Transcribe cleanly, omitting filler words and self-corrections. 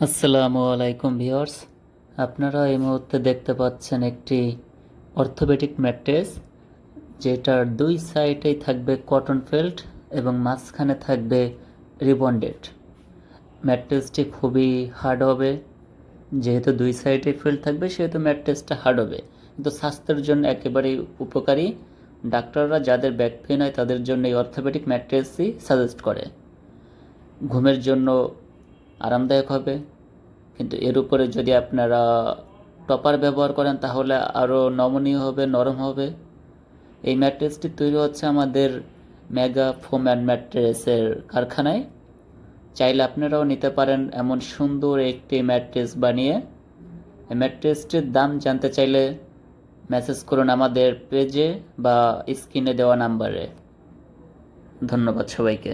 আসসালামু আলাইকুম ভিউয়ার্স, আপনারা এই মুহূর্তে দেখতে পাচ্ছেন একটি অর্থোপেডিক ম্যাট্রেস, যেটার দুই সাইডেই থাকবে কটন ফেল্ট এবং মাঝখানে থাকবে রিবন্ডেড। ম্যাট্রেসটি খুবই হার্ড হবে। যেহেতু দুই সাইডে ফেল্ট থাকবে সেহেতু ম্যাট্রেসটা হার্ড হবে, কিন্তু স্বাস্থ্যের জন্য একেবারেই উপকারী। ডাক্তাররা যাদের ব্যাক পেইন হয় তাদের জন্য এই অর্থোপেডিক ম্যাট্রেসই সাজেস্ট করে। ঘুমের জন্য আরামদায়ক হবে, কিন্তু এর উপরে যদি আপনারা টপার ব্যবহার করেন তাহলে আরও নমনীয় হবে, নরম হবে। এই ম্যাট্রেসটি তৈরি হচ্ছে আমাদের মেগা ফোম অ্যান্ড ম্যাট্রেসের কারখানায়। চাইলে আপনারাও নিতে পারেন এমন সুন্দর একটি ম্যাট্রেস বানিয়ে। এই ম্যাট্রেসটির দাম জানতে চাইলে মেসেজ করুন আমাদের পেজে বা স্ক্রিনে দেওয়া নাম্বারে। ধন্যবাদ সবাইকে।